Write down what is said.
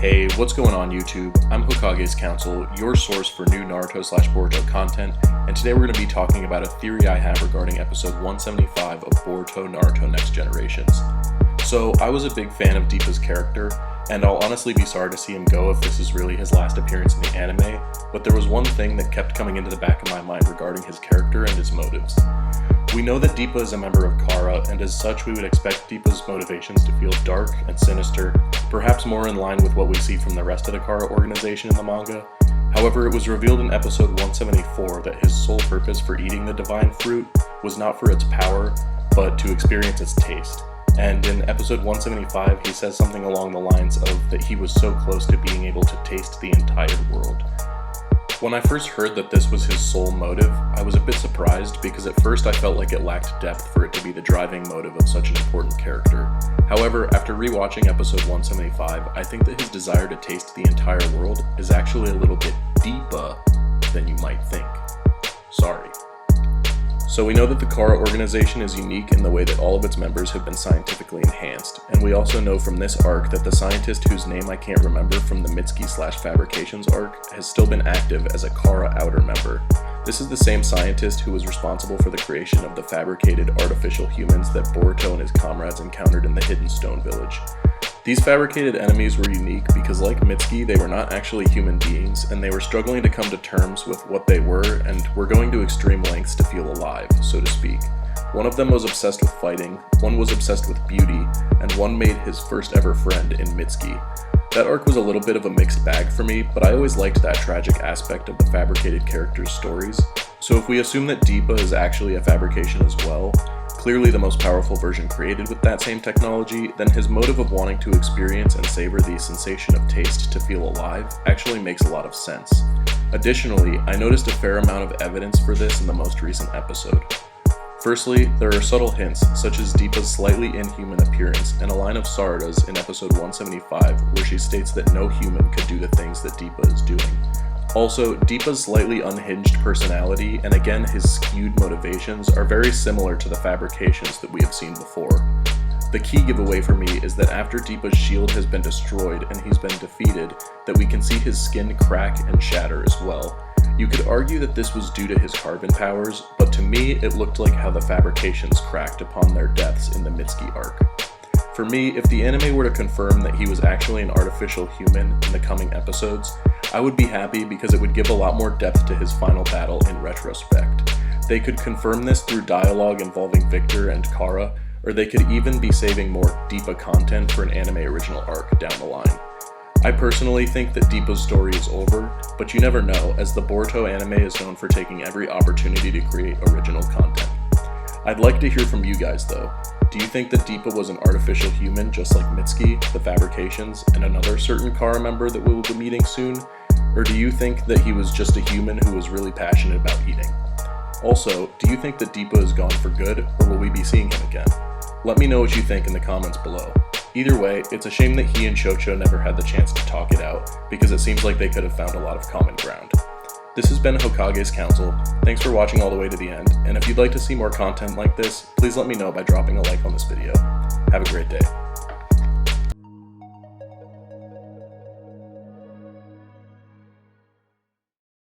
Hey, what's going on YouTube? I'm Hokage's Counsel, your source for new Naruto/Boruto content, and today we're going to be talking about a theory I have regarding episode 175 of Boruto Naruto Next Generations. So, I was a big fan of Deepa's character, and I'll honestly be sorry to see him go if this is really his last appearance in the anime, but there was one thing that kept coming into the back of my mind regarding his character and his motives. We know that Deepa is a member of Kara, and as such we would expect Deepa's motivations to feel dark and sinister, perhaps more in line with what we see from the rest of the Kara organization in the manga. However, it was revealed in episode 174 that his sole purpose for eating the divine fruit was not for its power, but to experience its taste. And in episode 175, he says something along the lines of that he was so close to being able to taste the entire world. When I first heard that this was his sole motive, I was a bit surprised because at first I felt like it lacked depth for it to be the driving motive of such an important character. However, after rewatching episode 175, I think that his desire to taste the entire world is actually a little bit deeper than you might think. Sorry. So we know that the Kara organization is unique in the way that all of its members have been scientifically enhanced, and we also know from this arc that the scientist whose name I can't remember from the Mitsuki/fabrications arc has still been active as a Kara outer member. This is the same scientist who was responsible for the creation of the fabricated artificial humans that Boruto and his comrades encountered in the Hidden Stone Village. These fabricated enemies were unique because, like Mitsuki, they were not actually human beings, and they were struggling to come to terms with what they were and were going to extreme lengths to feel alive, so to speak. One of them was obsessed with fighting, one was obsessed with beauty, and one made his first ever friend in Mitsuki. That arc was a little bit of a mixed bag for me, but I always liked that tragic aspect of the fabricated characters' stories. So if we assume that Deepa is actually a fabrication as well, clearly the most powerful version created with that same technology, then his motive of wanting to experience and savor the sensation of taste to feel alive actually makes a lot of sense. Additionally, I noticed a fair amount of evidence for this in the most recent episode. Firstly, there are subtle hints, such as Deepa's slightly inhuman appearance and a line of Sarada's in episode 175 where she states that no human could do the things that Deepa is doing. Also, Deepa's slightly unhinged personality and again his skewed motivations are very similar to the fabrications that we have seen before. The key giveaway for me is that after Deepa's shield has been destroyed and he's been defeated, that we can see his skin crack and shatter as well. You could argue that this was due to his carbon powers, but to me it looked like how the fabrications cracked upon their deaths in the Mitsuki arc. For me, if the anime were to confirm that he was actually an artificial human in the coming episodes, I would be happy because it would give a lot more depth to his final battle in retrospect. They could confirm this through dialogue involving Victor and Kara, or they could even be saving more Deepa content for an anime original arc down the line. I personally think that Deepa's story is over, but you never know, as the Boruto anime is known for taking every opportunity to create original content. I'd like to hear from you guys though. Do you think that Deepa was an artificial human just like Mitsuki, the fabrications, and another certain Kara member that we will be meeting soon? Or do you think that he was just a human who was really passionate about eating? Also, do you think that Deepa is gone for good, or will we be seeing him again? Let me know what you think in the comments below. Either way, it's a shame that he and Chocho never had the chance to talk it out, because it seems like they could have found a lot of common ground. This has been Hokage's Counsel. Thanks for watching all the way to the end, and if you'd like to see more content like this, please let me know by dropping a like on this video. Have a great day.